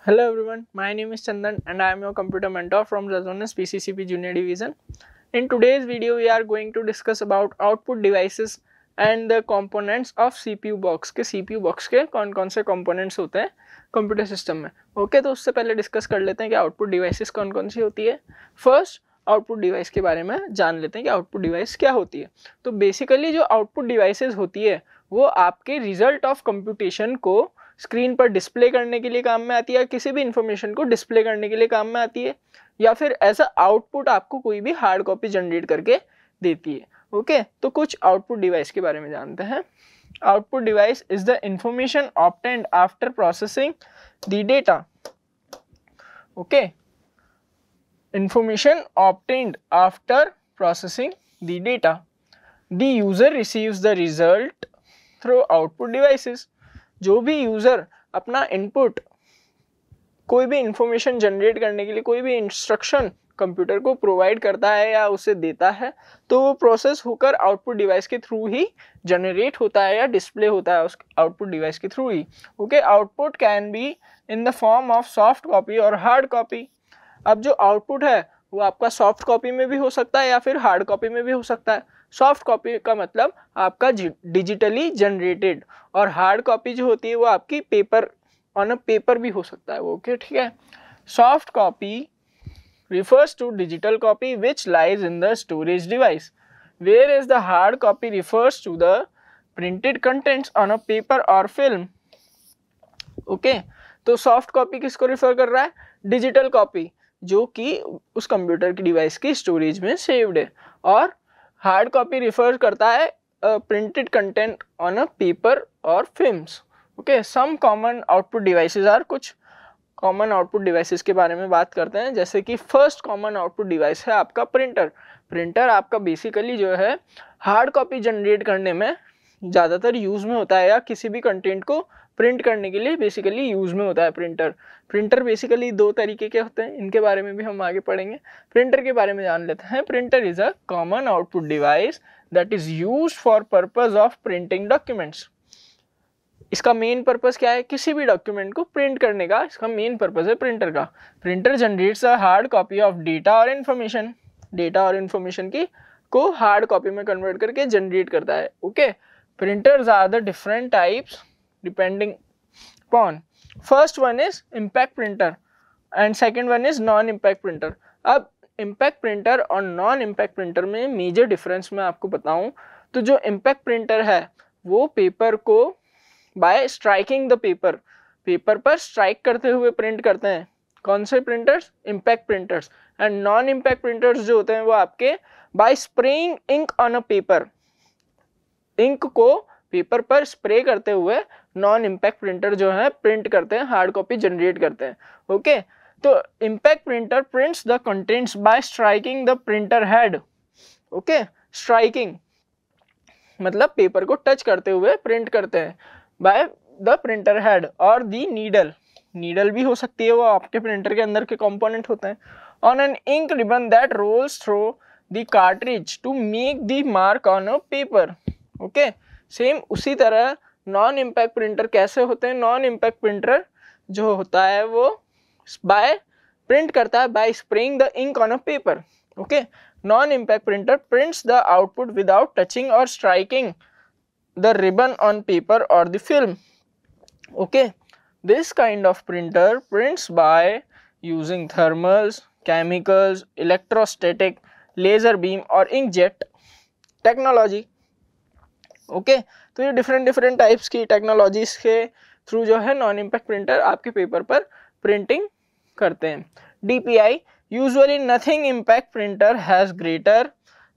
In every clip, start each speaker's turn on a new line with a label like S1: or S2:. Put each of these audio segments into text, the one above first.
S1: Hello everyone, my name is Chandan and I am your computer mentor from Resonance PCCP Junior Division. In today's video, we are going to discuss about output devices and the components of CPU box के CPU box के कौन कौन से components होते हैं computer system में. Okay, तो उससे पहले डिस्कस कर लेते हैं कि आउटपुट डिवाइसेस कौन कौन सी होती है. फर्स्ट, आउटपुट डिवाइस के बारे में जान लेते हैं कि आउटपुट डिवाइस क्या होती है. तो बेसिकली जो आउटपुट डिवाइसेस होती है वो आपके रिजल्ट ऑफ कंप्यूटेशन को स्क्रीन पर डिस्प्ले करने के लिए काम में आती है, किसी भी इंफॉर्मेशन को डिस्प्ले करने के लिए काम में आती है, या फिर एज अ आउटपुट आपको कोई भी हार्ड कॉपी जनरेट करके देती है. ओके, तो कुछ आउटपुट डिवाइस के बारे में जानते हैं. Output device is the information obtained after processing the data. Okay, information obtained after processing the data. The user receives the result through output devices. जो भी यूज़र अपना इनपुट कोई भी इंफॉर्मेशन जनरेट करने के लिए कोई भी इंस्ट्रक्शन कंप्यूटर को प्रोवाइड करता है या उसे देता है, तो वो प्रोसेस होकर आउटपुट डिवाइस के थ्रू ही जनरेट होता है या डिस्प्ले होता है उस आउटपुट डिवाइस के through he. Okay, output can be in the form of soft copy और हार्ड कॉपी. अब जो आउटपुट है वो आपका सॉफ्ट कॉपी में भी हो सकता है या फिर हार्ड कॉपी में भी हो सकता है. सॉफ्ट कॉपी का मतलब आपका डिजिटली जनरेटेड, और हार्ड कॉपी जो होती है वो आपकी पेपर ऑन अ पेपर भी हो सकता है वो. ओके, ठीक है. Soft copy refers to digital copy which lies in the storage device, whereas the hard copy refers to the printed contents on a paper or film. Okay, तो soft copy किसको refer कर रहा है? Digital copy, जो कि उस computer की device की स्टोरेज में सेव्ड है. और हार्ड कॉपी रिफर करता है printed content on a paper और films. Okay, some common output devices are. कुछ कॉमन आउटपुट डिवाइसेस के बारे में बात करते हैं. जैसे कि फर्स्ट कॉमन आउटपुट डिवाइस है आपका प्रिंटर. प्रिंटर आपका बेसिकली जो है हार्ड कॉपी जनरेट करने में ज़्यादातर यूज़ में होता है, या किसी भी कंटेंट को प्रिंट करने के लिए बेसिकली यूज़ में होता है प्रिंटर बेसिकली दो तरीके के होते हैं, इनके बारे में भी हम आगे पढ़ेंगे. प्रिंटर के बारे में जान लेते हैं. Printer is a common output device that is used for purpose of printing documents. इसका मेन पर्पस क्या है? किसी भी डॉक्यूमेंट को प्रिंट करने का इसका मेन पर्पस है प्रिंटर का. Printer generates a hard copy of data और इन्फॉर्मेशन. डेटा और इन्फॉर्मेशन की को हार्ड कॉपी में कन्वर्ट करके जनरेट करता है. Okay, printers are the different types depending upon. First one is impact printer and second one is non impact printer. अब impact printer और नॉन इम्पैक्ट प्रिंटर में मेजर डिफरेंस मैं आपको बताऊं तो जो इम्पैक्ट प्रिंटर है वो पेपर को बाय स्ट्राइकिंग द पेपर पर स्ट्राइक करते हुए प्रिंट करते हैं. कौन से printers? Impact printers. And non impact printers जो होते हैं वो आपके by spraying ink on a paper. Ink को पेपर पर स्प्रे करते हुए नॉन इम्पैक्ट प्रिंटर जो है प्रिंट करते हैं, हार्ड कॉपी जनरेट करते हैं. ओके, तो impact printer prints the contents bye striking the printer head. Okay, striking मतलब पेपर को टच करते हुए प्रिंट करते हैं बाय द प्रिंटर हेड और दी नीडल भी हो सकती है, वो आपके प्रिंटर के अंदर के कंपोनेंट होते हैं. On an ink ribbon that rolls through the cartridge to make the mark on a paper. Okay, same उसी तरह नॉन इम्पैक्ट प्रिंटर कैसे होते हैं? नॉन इम्पैक्ट प्रिंटर जो होता है वो बाय प्रिंट करता है by spraying the ink on a paper. Okay, non impact printer prints the output without touching और striking the ribbon on paper or the film. Okay, this kind of printer prints by using thermals, chemicals, electrostatic, laser beam और inkjet technology. Okay, तो ये different types की technologies के through जो है non impact printer आपके paper पर printing करते हैं. DPI usually nothing impact printer has greater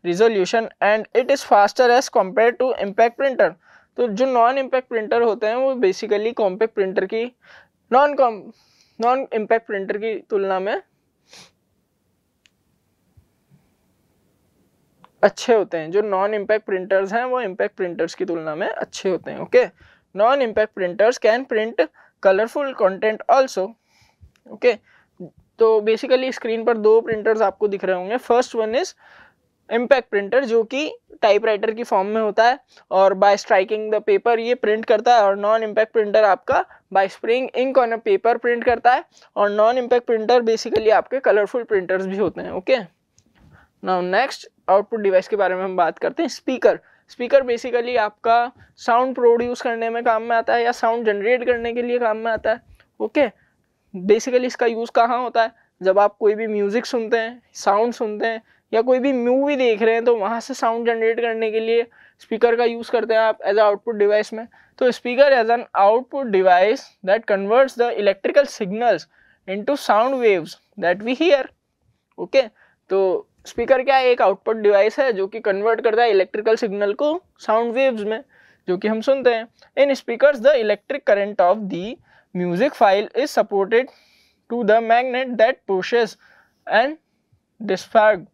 S1: resolution and it is faster as compared to impact printer. तो जो नॉन इम्पैक्ट प्रिंटर होते हैं वो बेसिकली कॉम्पैक्ट प्रिंटर की नॉन इम्पैक्ट प्रिंटर की तुलना में अच्छे होते हैं. जो नॉन इम्पैक्ट प्रिंटर्स हैं वो इम्पैक्ट प्रिंटर्स की तुलना में अच्छे होते हैं. Okay, non impact printers can print colourful content also. Okay, तो बेसिकली स्क्रीन पर दो प्रिंटर्स आपको दिख रहे होंगे. First one is impact printer जो कि टाइपराइटर की फॉर्म में होता है और बाय स्ट्राइकिंग द पेपर ये प्रिंट करता है, और नॉन इम्पैक्ट प्रिंटर आपका by spraying ink on a paper print करता है, और नॉन इम्पैक्ट प्रिंटर बेसिकली आपके कलरफुल प्रिंटर्स भी होते हैं। Okay, now next output device के बारे में हम बात करते हैं। स्पीकर। स्पीकर बेसिकली आपका साउंड प्रोड्यूस करने में काम में आता है या साउंड जनरेट करने के लिए काम में आता है। ओके, बेसिकली इसका यूज़ कहाँ होता है? जब आप कोई भी म्यूज़िक सुनते हैं, साउंड सुनते हैं, या कोई भी मूवी देख रहे हैं तो वहाँ से साउंड जनरेट करने के लिए स्पीकर का यूज़ करते हैं आप एज अ आउटपुट डिवाइस में। तो speaker as an output device that converts the electrical signals into sound waves that we hear. Okay, तो स्पीकर क्या है? एक आउटपुट डिवाइस है जो कि कन्वर्ट करता है इलेक्ट्रिकल सिग्नल को साउंड वेव्स में जो कि हम सुनते हैं। In speakers the electric current of the music file is supported to the magnet that pushes and डिस्फैग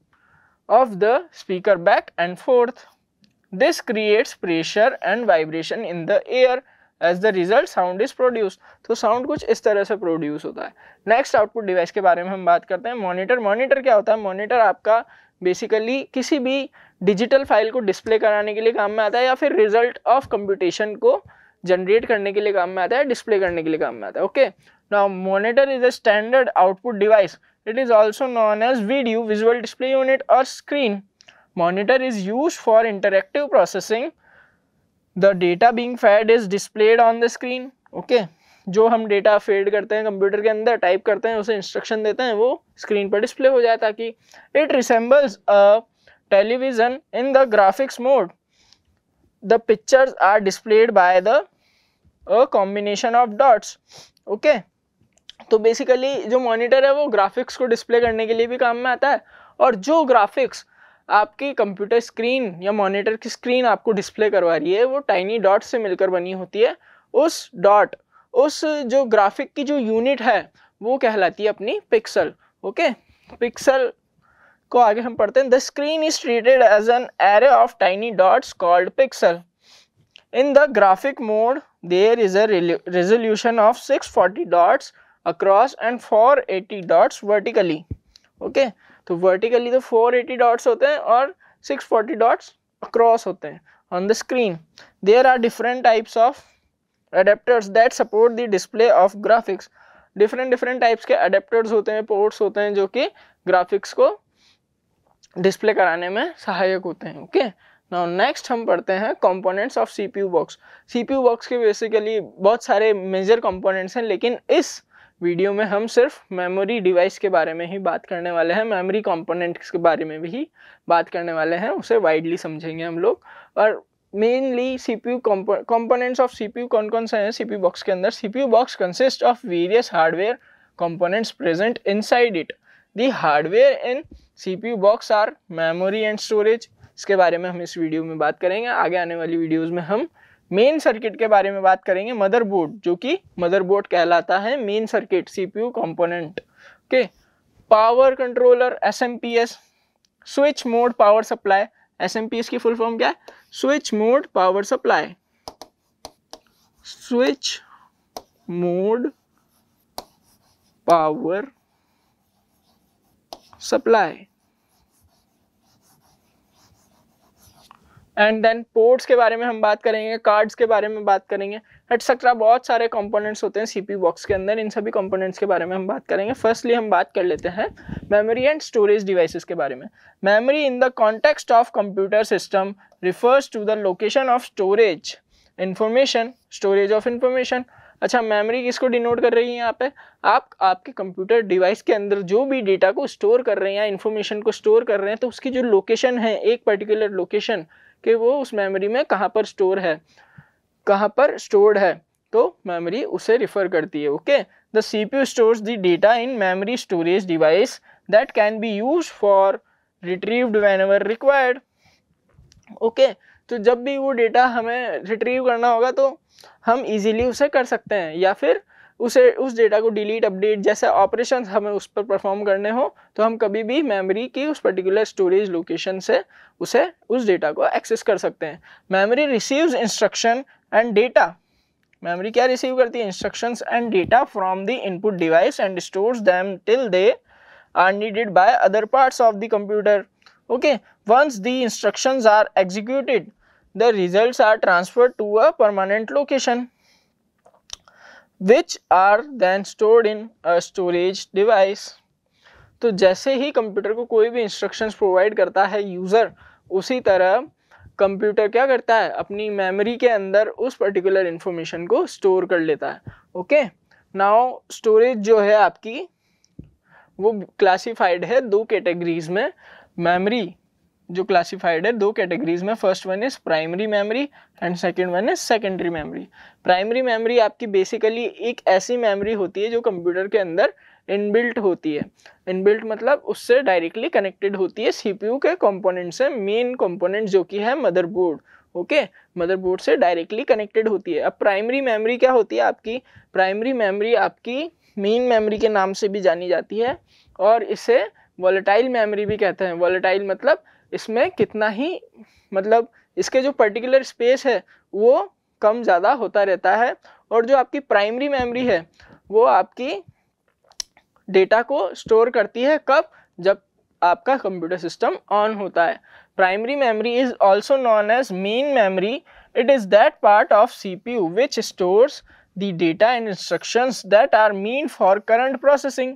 S1: of the speaker back and forth. This creates pressure and vibration in the air. As the result sound is produced. तो sound कुछ इस तरह से produce होता है। Next output device के बारे में हम बात करते हैं। मॉनिटर। मॉनिटर क्या होता है? मॉनिटर आपका बेसिकली किसी भी डिजिटल फाइल को डिस्प्ले कराने के लिए काम में आता है या फिर रिजल्ट ऑफ कंप्यूटेशन को जनरेट करने के लिए काम में आता है, डिस्प्ले करने के लिए काम में आता है। Okay, now monitor is a standard output device. It is also known as video, visual display unit or screen. Monitor is used for interactive processing. The data being fed is displayed on the screen. Okay, जो हम data fade करते हैं computer के अंदर, type करते हैं, उसे instruction देते हैं, वो स्क्रीन पर डिस्प्ले हो जाए ताकि it resembles a television in the graphics mode. The pictures are displayed by a combination of dots. Okay, तो बेसिकली जो मॉनिटर है वो ग्राफिक्स को डिस्प्ले करने के लिए भी काम में आता है, और जो ग्राफिक्स आपकी कंप्यूटर स्क्रीन या मॉनिटर की स्क्रीन आपको डिस्प्ले करवा रही है वो टाइनी डॉट से मिलकर बनी होती है। उस डॉट, उस जो ग्राफिक की जो यूनिट है वो कहलाती है अपनी पिक्सल। ओके, पिक्सल को आगे हम पढ़ते हैं। The screen is treated as an array of tiny dots called pixel. In the graphic mode there is a resolution of 640 dots across and 480 dots vertically. Okay, तो vertically तो 480 dots होते हैं और 640 dots across होते हैं on the screen. There are different types of adapters that support the display of graphics. different types के adapters होते हैं, ports होते हैं जो कि graphics को डिस्प्ले कराने में सहायक होते हैं। ओके, नाउ नेक्स्ट हम पढ़ते हैं components of CPU box. CPU box के बेसिकली बहुत सारे मेजर कंपोनेंट्स हैं, लेकिन इस वीडियो में हम सिर्फ मेमोरी डिवाइस के बारे में ही बात करने वाले हैं, मेमोरी कंपोनेंट्स के बारे में भी बात करने वाले हैं, उसे वाइडली समझेंगे हम लोग। और mainly CPU components of CPU कौन कौन से हैं CPU बॉक्स के अंदर? CPU box consist of various hardware components present inside it. The hardware in CPU box are memory and storage. इसके बारे में हम इस वीडियो में बात करेंगे। आगे आने वाली वीडियोज़ में हम मेन सर्किट के बारे में बात करेंगे, मदरबोर्ड, जो कि मदरबोर्ड कहलाता है main circuit CPU component. Okay, power controller SMPS, switch mode power supply. SMPS की फुल फॉर्म क्या है? Switch mode power supply. Switch mode power supply. And then ports के बारे में हम बात करेंगे, कार्ड्स के बारे में बात करेंगे, एटसेट्रा। बहुत सारे कंपोनेंट्स होते हैं CPU बॉक्स के अंदर, इन सभी कंपोनेंट्स के बारे में हम बात करेंगे। फर्स्टली हम बात कर लेते हैं मेमोरी एंड स्टोरेज डिवाइसेस के बारे में। Memory in the context of computer system refers to the location of storage information, storage of information. अच्छा, मेमोरी किसको डिनोट कर रही है यहाँ पे? आप आपके कंप्यूटर डिवाइस के अंदर जो भी डेटा को स्टोर कर रहे हैं या इन्फॉर्मेशन को स्टोर कर रहे हैं, तो उसकी जो लोकेशन है, एक पर्टिकुलर लोकेशन कि वो उस मेमोरी में कहाँ पर स्टोर है, कहाँ पर स्टोर्ड है, तो मेमोरी उसे रिफर करती है। Okay, the CPU stores the data in memory storage device that can be used for retrieved whenever required. Okay, तो जब भी वो डेटा हमें रिट्रीव करना होगा तो हम इजीली उसे कर सकते हैं, या फिर उसे उस डेटा को डिलीट, अपडेट जैसे ऑपरेशंस हमें उस पर परफॉर्म करने हो तो हम कभी भी मेमोरी की उस पर्टिकुलर स्टोरेज लोकेशन से उसे उस डेटा को एक्सेस कर सकते हैं। Memory receives instruction and data. Memory क्या रिसीव करती है? Instructions and data from the input device and stores them till they are needed by other parts of the computer. Okay, Once the instructions are executed, the results are transferred to a permanent location, which are then stored in a storage device. तो जैसे ही computer को कोई भी instructions provide करता है user, उसी तरह computer क्या करता है, अपनी मेमोरी के अंदर उस पर्टिकुलर इंफॉर्मेशन को स्टोर कर लेता है. ओके, नाउ स्टोरेज जो है आपकी वो क्लासिफाइड है दो कैटेगरीज में. मेमोरी जो क्लासिफाइड है दो कैटेगरीज में. First one is primary memory and second one is secondary memory. Primary memory आपकी बेसिकली एक ऐसी मेमोरी होती है जो कंप्यूटर के अंदर इनबिल्ट होती है. इनबिल्ट मतलब उससे डायरेक्टली कनेक्टेड होती है सीपीयू के कंपोनेंट से. मेन कंपोनेंट जो कि है मदरबोर्ड. ओके, मदरबोर्ड से डायरेक्टली कनेक्टेड होती है. अब प्राइमरी मेमोरी क्या होती है आपकी, प्राइमरी मेमोरी आपकी मेन मेमोरी के नाम से भी जानी जाती है और इसे वॉलेटाइल मेमोरी भी कहते हैं. वॉलेटाइल मतलब इसमें कितना ही, मतलब इसके जो पर्टिकुलर स्पेस है वो कम ज़्यादा होता रहता है. और जो आपकी प्राइमरी मेमोरी है वो आपकी डेटा को स्टोर करती है कब, जब आपका कंप्यूटर सिस्टम ऑन होता है. Primary memory is also known as main memory. It is that part of CPU which stores the data and instructions that are mean for current processing.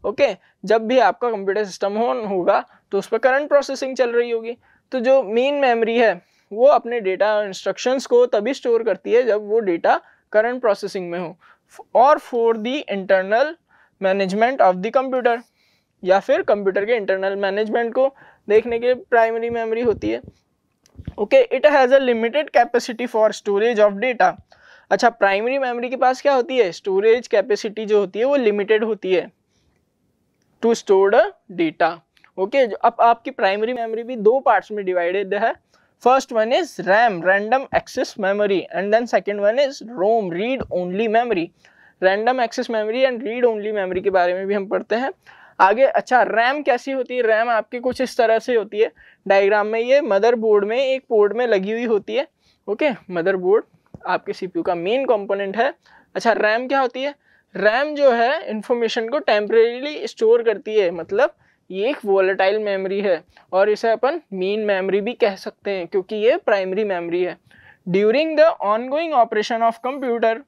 S1: Okay, जब भी आपका कंप्यूटर सिस्टम ऑन होगा तो उस पर current processing चल रही होगी. तो जो मेन मेमोरी है वो अपने डेटा और इंस्ट्रक्शंस को तभी स्टोर करती है जब वो डेटा करंट प्रोसेसिंग में हो, और for the internal management of the computer, या फिर कंप्यूटर के इंटरनल मैनेजमेंट को देखने के लिए प्राइमरी मेमोरी होती है. Okay, it has a limited capacity for storage of data. अच्छा, प्राइमरी मेमोरी के पास क्या होती है, स्टोरेज कैपेसिटी जो होती है वो लिमिटेड होती है to store the data. Okay, अब आपकी प्राइमरी मेमोरी भी दो पार्ट्स में डिवाइडेड है. First one is RAM, random access memory, and then second one is ROM, read only memory. Random access memory and read only memory के बारे में भी हम पढ़ते हैं आगे. अच्छा, रैम कैसी होती है, रैम आपकी कुछ इस तरह से होती है डायग्राम में. ये मदरबोर्ड में एक पोर्ट में लगी हुई होती है. ओके, मदरबोर्ड आपके सीपीयू का मेन कंपोनेंट है. अच्छा, रैम क्या होती है, रैम जो है इंफॉर्मेशन को टेम्परेरीली स्टोर करती है, मतलब ये एक वोलेटाइल मेमोरी है और इसे अपन मेन मेमोरी भी कह सकते हैं क्योंकि ये प्राइमरी मेमोरी है. During the ongoing operation of computer,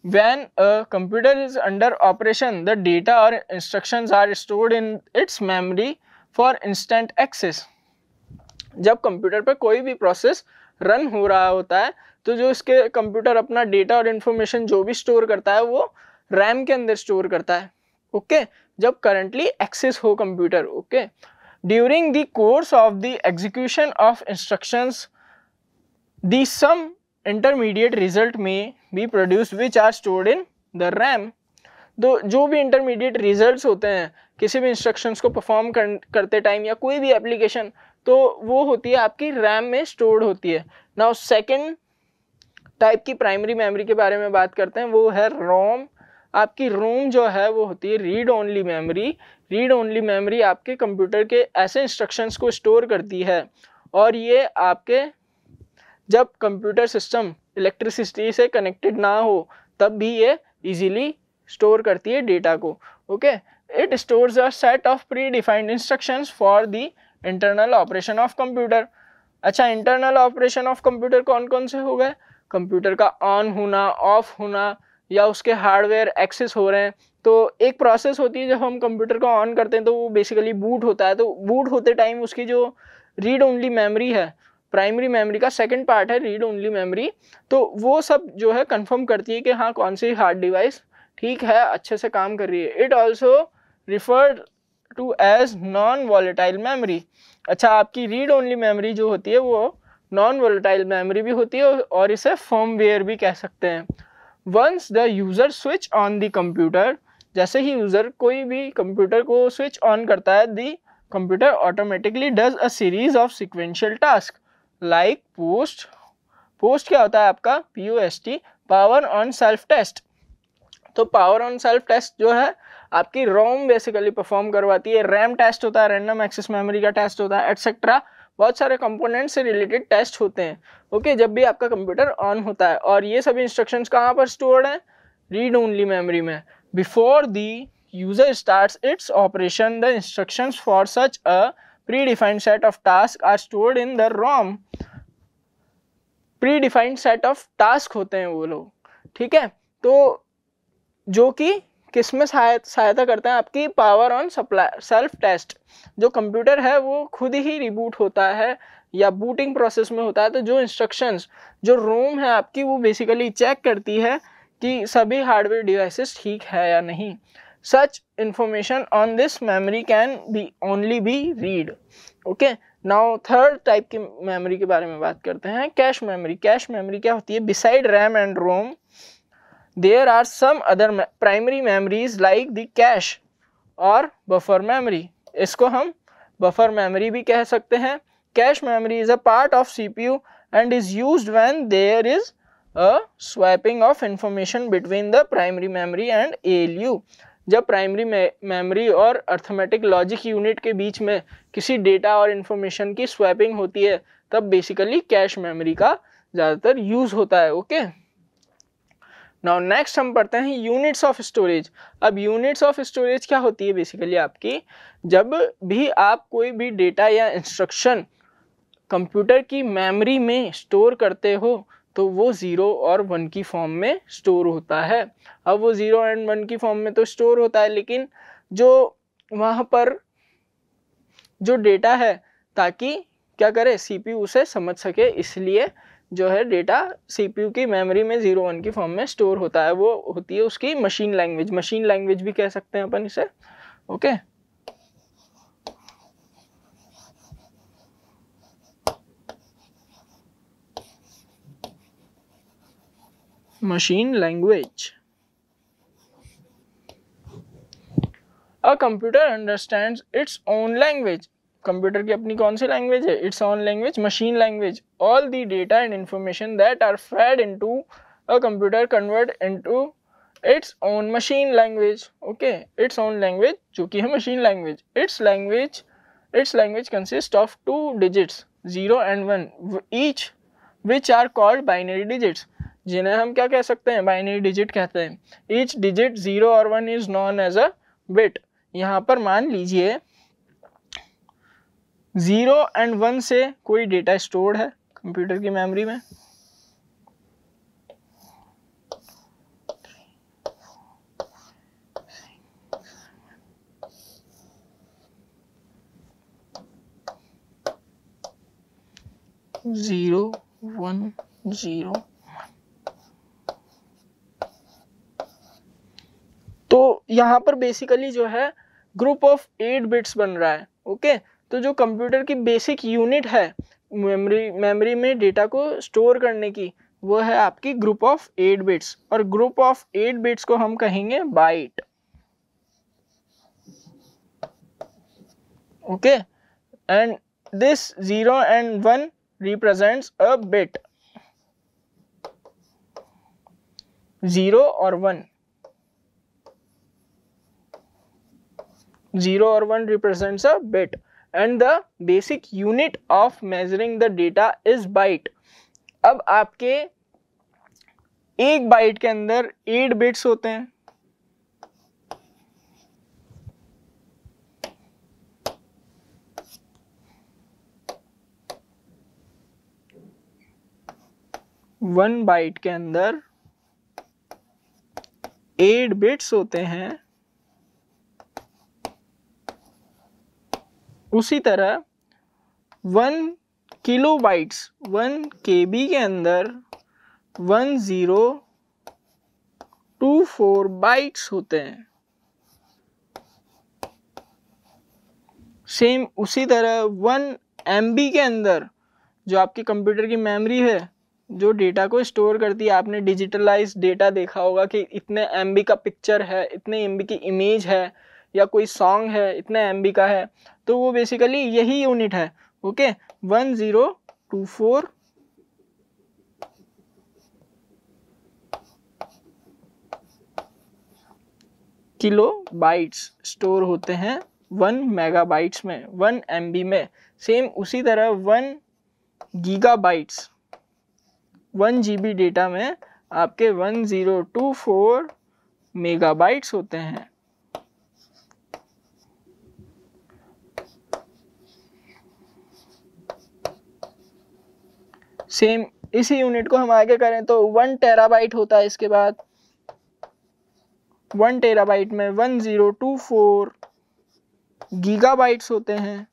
S1: when a computer is under operation, the data or instructions are stored in its memory for instant access. जब कंप्यूटर पर कोई भी प्रोसेस रन हो रहा होता है तो जो इसके कंप्यूटर अपना डेटा और इन्फॉर्मेशन जो भी स्टोर करता है वो रैम के अंदर स्टोर करता है. ओके, जब करंटली एक्सेस हो computer. Okay, during the course of the execution of instructions the some intermediate result may be produced which are stored in the RAM. तो जो भी इंटरमीडिएट रिजल्ट्स होते हैं किसी भी इंस्ट्रक्शंस को परफॉर्म करते टाइम या कोई भी एप्लीकेशन, तो वो होती है आपकी रैम में स्टोर्ड होती है. नाउ सेकंड टाइप की प्राइमरी मेमोरी के बारे में बात करते हैं, वो है रोम. आपकी रोम जो है वो होती है read only memory. Read only memory आपके कंप्यूटर के ऐसे इंस्ट्रक्शंस को स्टोर करती है और ये आपके जब कंप्यूटर सिस्टम इलेक्ट्रिसिटी से कनेक्टेड ना हो तब भी ये इजीली स्टोर करती है डेटा को. Okay, it stores a set of pre defined instructions for the internal operation of computer. अच्छा, इंटरनल ऑपरेशन ऑफ कंप्यूटर कौन कौन से हो गए, कंप्यूटर का ऑन होना, ऑफ होना, या उसके हार्डवेयर एक्सेस हो रहे हैं. तो एक प्रोसेस होती है जब हम कंप्यूटर को ऑन करते हैं तो वो बेसिकली बूट होता है. तो बूट होते टाइम उसकी जो रीड ओनली मेमोरी है, प्राइमरी मेमोरी का सेकंड पार्ट है रीड ओनली मेमोरी, तो वो सब जो है कंफर्म करती है कि हाँ कौन सी हार्ड डिवाइस ठीक है, अच्छे से काम कर रही है. It also referred to as non volatile memory. अच्छा, आपकी रीड ओनली मेमोरी जो होती है वो नॉन वॉलेटाइल मेमोरी भी होती है और इसे फर्मवेयर भी कह सकते हैं. Once the user switch on the computer, जैसे ही यूज़र कोई भी कंप्यूटर को स्विच ऑन करता है, the computer automatically does a series of sequential task like POST. POST क्या होता है आपका, POST, power on self test. तो पावर ऑन सेल्फ टेस्ट जो है आपकी रोम बेसिकली परफॉर्म करवाती है. रैम टेस्ट होता है, रैंडम एक्सेस मेमोरी का टेस्ट होता है, एटसेट्रा. बहुत सारे कंपोनेंट से रिलेटेड टेस्ट होते हैं. ओके, जब भी आपका कंप्यूटर ऑन होता है, और ये सभी इंस्ट्रक्शंस कहाँ पर स्टोर्ड हैं, रीड ओनली मेमोरी में. Before the user starts its operation, the instructions for such a predefined set of task are stored in the ROM. Predefined set of task होते हैं वो लोग, ठीक है, तो जो कि किसमें सहायता करते हैं, आपकी power on supply self test. जो कंप्यूटर है वो खुद ही रिबूट होता है या बूटिंग प्रोसेस में होता है, तो जो इंस्ट्रक्शंस जो रोम है आपकी वो बेसिकली चेक करती है कि सभी हार्डवेयर डिवाइसेस ठीक है या नहीं। Such information on this memory can be only be read. Okay, now third type की मेमोरी के बारे में बात करते हैं, कैश मेमोरी। कैश मेमोरी क्या होती है? Beside RAM and ROM there are some other primary memories like the cache और buffer memory। इसको हम buffer memory भी कह सकते हैं। cache memory is a part of CPU and is used when there is a swapping of information between the primary memory and ALU। जब primary memory और arithmetic logic unit के बीच में किसी डेटा और इंफॉर्मेशन की स्वैपिंग होती है तब बेसिकली कैश मेमोरी का ज़्यादातर यूज़ होता है। ओके, नाउ नेक्स्ट हम पढ़ते हैं यूनिट्स ऑफ स्टोरेज। अब यूनिट्स ऑफ स्टोरेज क्या होती है? बेसिकली आपकी जब भी आप कोई भी डेटा या इंस्ट्रक्शन कंप्यूटर की मेमोरी में स्टोर करते हो तो वो 0 और 1 की फॉर्म में स्टोर होता है। अब वो 0 एंड 1 की फॉर्म में तो स्टोर होता है, लेकिन जो वहाँ पर जो डेटा है ताकि क्या करे, CPU उसे समझ सके, इसलिए जो है डेटा CPU की मेमोरी में 0-1 की फॉर्म में स्टोर होता है। वो होती है उसकी मशीन लैंग्वेज। मशीन लैंग्वेज भी कह सकते हैं अपन इसे। Okay, machine language. A computer understands its own language. Computer की अपनी कौन सी लैंग्वेज है? Its own language, machine language. All the data and information that are fed into a computer convert into its own machine language. Okay, its own language जो कि है machine language. Its language consist of 2 digits 0 and 1 each which are called binary digits, जिन्हें हम क्या कह सकते हैं? Binary digit कहते हैं। ईच डिजिट 0 और 1 is known as a bit. यहाँ पर मान लीजिए 0 and 1 से कोई डेटा स्टोर्ड है कंप्यूटर की मेमोरी में, जीरो 1 0, तो यहाँ पर बेसिकली जो है ग्रुप ऑफ 8 बिट्स बन रहा है। ओके, तो जो कंप्यूटर की बेसिक यूनिट है मेमोरी में डेटा को स्टोर करने की, वो है आपकी ग्रुप ऑफ 8 बिट्स, और ग्रुप ऑफ 8 बिट्स को हम कहेंगे byte. Okay, and this 0 and 1 represents a bit। 0 और 1 represents a bit and the basic unit of measuring the data is byte। अब आपके एक बाइट के अंदर 8 बिट्स होते हैं। वन बाइट के अंदर 8 बिट्स होते हैं। उसी तरह 1 किलोबाइट्स 1 KB के अंदर 1024 बाइट्स होते हैं। सेम उसी तरह 1 MB के अंदर जो आपकी कंप्यूटर की मेमोरी है जो डेटा को स्टोर करती है, आपने डिजिटलाइज डेटा देखा होगा कि इतने MB का पिक्चर है, इतने MB की इमेज है, या कोई सॉन्ग है इतने MB का है, तो वो बेसिकली यही यूनिट है। ओके, 1024 किलो बाइट्स स्टोर होते हैं 1 मेगाबाइट्स में, 1 MB में। सेम उसी तरह 1 गीगाबाइट्स 1 GB डेटा में आपके 1024 मेगाबाइट्स होते हैं। सेम इसी यूनिट को हम आगे करें तो 1 टेराबाइट होता है। इसके बाद 1 टेराबाइट में 1024 गीगाबाइट्स होते हैं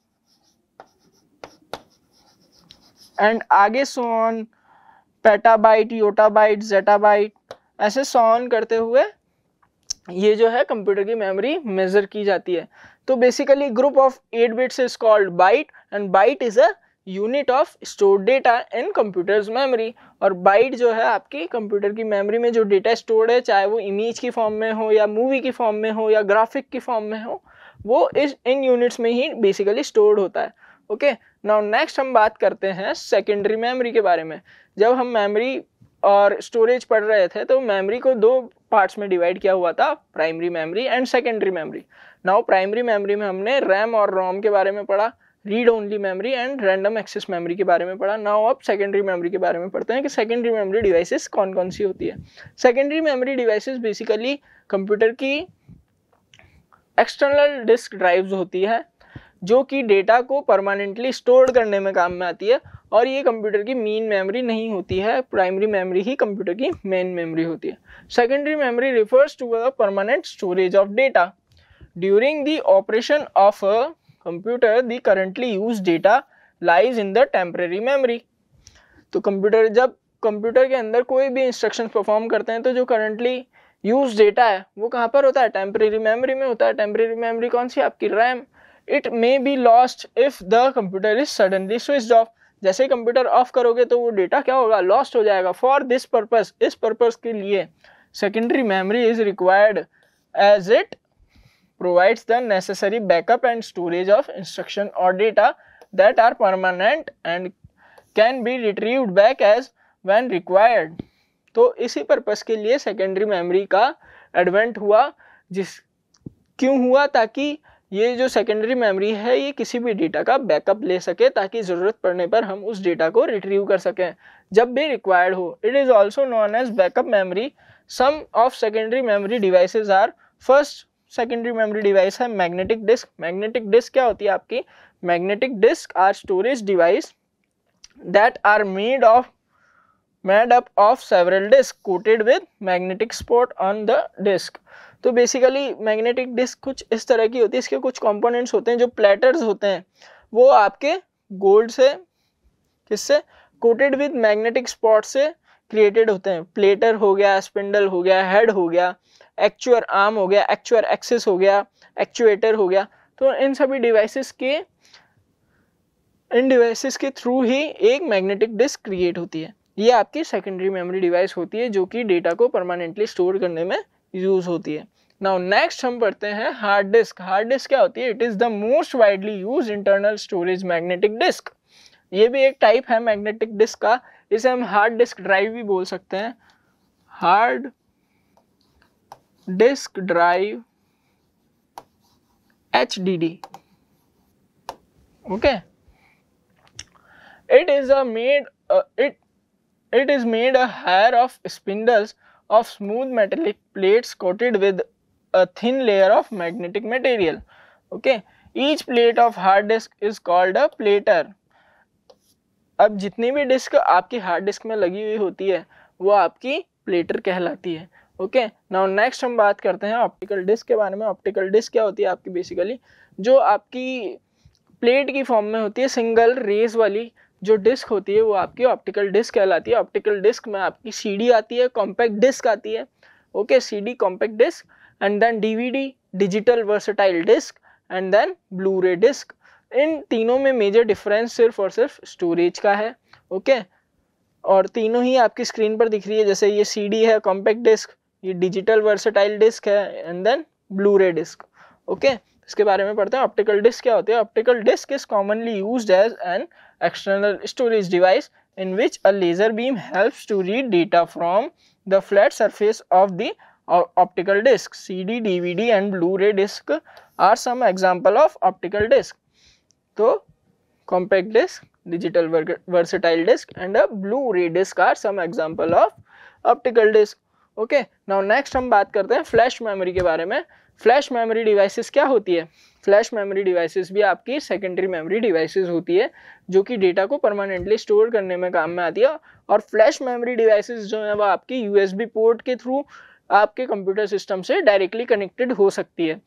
S1: एंड आगे सोन पेटाबाइट, योटाबाइट, जेटाबाइट, ऐसे सोन करते हुए ये जो है कंप्यूटर की मेमोरी मेजर की जाती है। तो basically group of 8 bits is called byte and byte is a unit of stored data in computers memory. और बाइट जो है आपकी कंप्यूटर की मेमोरी में जो डेटा स्टोर्ड है, चाहे वो इमेज की फॉर्म में हो या मूवी की फॉर्म में हो या ग्राफिक की फॉर्म में हो, वो इन यूनिट्स में ही बेसिकली स्टोर्ड होता है। ओके, नाउ नेक्स्ट हम बात करते हैं सेकेंडरी मेमोरी के बारे में। जब हम मेमोरी और स्टोरेज पढ़ रहे थे तो मेमोरी को 2 पार्ट्स में डिवाइड किया हुआ था, primary memory and secondary memory. Now primary memory में हमने रैम और रोम के बारे में पढ़ा, read only memory and random access memory के बारे में पढ़ा। नाउ अब सेकेंडरी मेमोरी के बारे में पढ़ते हैं कि सेकेंडरी मेमोरी डिवाइसेस कौन कौन सी होती है। Secondary memory devices basically computer की एक्सटर्नल डिस्क ड्राइव्स होती है जो कि डेटा को परमानेंटली स्टोर करने में काम में आती है, और ये कंप्यूटर की मेन मेमोरी नहीं होती है। प्राइमरी मेमोरी ही कंप्यूटर की मेन मेमोरी होती है। Secondary memory refers to a permanent storage of data during the operation of a computer. The currently used data lies in the temporary memory. तो जब computer के अंदर कोई भी इंस्ट्रक्शन परफॉर्म करते हैं तो जो करंटली यूज डेटा है वो कहाँ पर होता है? टेम्परेरी मेमोरी में होता है। टेम्परेरी मेमोरी कौन सी? आपकी RAM. It may be lost if the computer is suddenly switched off. जैसे ही कंप्यूटर ऑफ करोगे तो वो डेटा क्या होगा? लॉस्ट हो जाएगा। फॉर दिस पर्पस, इस पर्पस के लिए secondary memory is required as it provides the necessary backup and storage of instruction or data that are permanent and can be retrieved back as when required। तो इसी purpose के लिए secondary memory का advent हुआ। क्यों हुआ? ताकि ये जो सेकेंडरी मेमोरी है ये किसी भी डेटा का बैकअप ले सके ताकि ज़रूरत पड़ने पर हम उस डेटा को रिट्रीव कर सकें जब भी रिक्वायर्ड हो। It is also known as backup memory. Some of secondary memory devices are, first secondary memory device है मैग्नेटिक डिस्क। मैग्नेटिक डिस्क क्या होती है आपकी? Magnetic disk are storage device that are made up of several disk coated with magnetic spot on the disk. तो basically magnetic disk कुछ इस तरह की होती है। इसके कुछ कंपोनेंट्स होते हैं जो प्लेटर्स होते हैं, वो आपके गोल्ड से, किससे? कोटेड विद मैग्नेटिक स्पॉट से क्रिएटेड होते हैं। प्लेटर हो गया, स्पिंडल हो गया, हेड हो गया, एक्चुअर आर्म हो गया, एक्चुअर एक्सिस हो गया, एक्चुएटर हो गया। तो इन सभी डिवाइसेस के थ्रू ही एक मैग्नेटिक डिस्क क्रिएट होती है। ये आपकी सेकेंडरी मेमोरी डिवाइस होती है जो कि डेटा को परमानेंटली स्टोर करने में यूज होती है। नाउ नेक्स्ट हम पढ़ते हैं हार्ड डिस्क। हार्ड डिस्क क्या होती है? It is the most widely use internal storage magnetic disk. ये भी एक टाइप है मैग्नेटिक डिस्क का। इसे हम हार्ड डिस्क ड्राइव भी बोल सकते हैं। Hard disk drive, HDD। Okay, it is made a hair of spindles of smooth metallic plates coated with a thin layer of magnetic material. Okay, each plate of hard disk is called a plater। अब जितनी भी disc आपकी hard disk में लगी हुई होती है वो आपकी प्लेटर कहलाती है। ओके, नाउ नेक्स्ट हम बात करते हैं ऑप्टिकल डिस्क के बारे में। ऑप्टिकल डिस्क क्या होती है आपकी? बेसिकली जो आपकी प्लेट की फॉर्म में होती है, सिंगल रेज वाली जो डिस्क होती है वो आपकी ऑप्टिकल डिस्क कहलाती है। ऑप्टिकल डिस्क में आपकी CD आती है, कॉम्पैक्ट डिस्क आती है। Okay, CD compact disk and then DVD digital versatile disk and then blu ray disk. इन तीनों में मेजर डिफरेंस सिर्फ और सिर्फ स्टोरेज का है। ओके, और तीनों ही आपकी स्क्रीन पर दिख रही है। जैसे ये CD है कॉम्पैक्ट डिस्क, ये डिजिटल वर्सेटाइल डिस्क है and then blu ray disc. Okay, इसके बारे में पढ़ते हैं। ऑप्टिकल डिस्क क्या होती है? Optical disk is commonly used as an external storage device in which a laser beam helps to read data from the flat surface of the optical disc. CD, DVD and Blu-ray disc are some example of optical disc. So compact disc, digital versatile disc and a Blu-ray disc are some example of optical disc. Okay, now next हम बात करते हैं flash memory के बारे में। Flash memory devices क्या होती है? फ्लैश मेमोरी डिवाइसेस भी आपकी सेकेंडरी मेमोरी डिवाइसेस होती है जो कि डेटा को परमानेंटली स्टोर करने में काम में आती है। और फ्लैश मेमोरी डिवाइसेस जो है वो आपकी यूएसबी पोर्ट के थ्रू आपके कंप्यूटर सिस्टम से डायरेक्टली कनेक्टेड हो सकती है।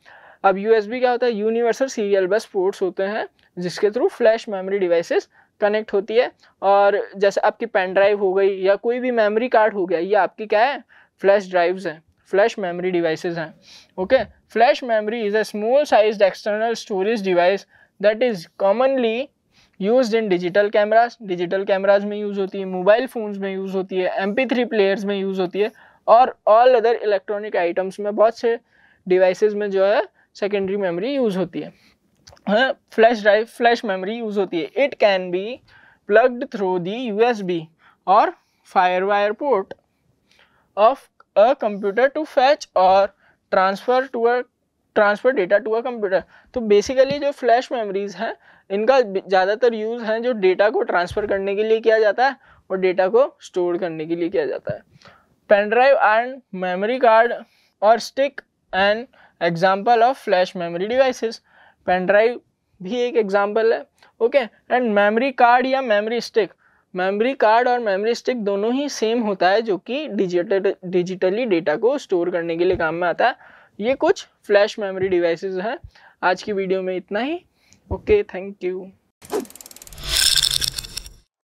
S1: अब यूएसबी क्या होता है? यूनिवर्सल सीरियल बस पोर्ट्स होते हैं जिसके through flash memory devices connect होती है। और जैसे आपकी पेन ड्राइव हो गई या कोई भी मेमोरी कार्ड हो गया, ये आपकी क्या है? फ्लैश ड्राइव्स हैं, फ्लैश मेमोरी डिवाइसेस हैं। Okay, flash memory is a small sized external storage device that is commonly used in digital cameras. Digital cameras में यूज़ होती है, मोबाइल फ़ोन्स में यूज़ होती है, MP3 प्लेयर्स में यूज़ होती है और ऑल अदर इलेक्ट्रॉनिक आइटम्स में, बहुत से डिवाइसेस में जो है सेकेंडरी मेमोरी यूज़ होती है। Flash drive, flash memory use होती है। It can be plugged through the USB और FireWire port of a computer to fetch और transfer data to a computer. तो बेसिकली जो फ्लैश मेमोरीज हैं इनका ज़्यादातर यूज़ है जो डेटा को ट्रांसफ़र करने के लिए किया जाता है और डेटा को स्टोर करने के लिए किया जाता है। Pen drive and memory card और stick an example of flash memory devices. Pen drive भी एक एग्जाम्पल है। ओके, एंड मेमोरी कार्ड या मेमोरी स्टिक, मेमोरी कार्ड और मेमोरी स्टिक दोनों ही सेम होता है जो कि डिजिटली डेटा को स्टोर करने के लिए काम में आता है। ये कुछ फ्लैश मेमोरी डिवाइसेस हैं। आज की वीडियो में इतना ही। Okay, thank you.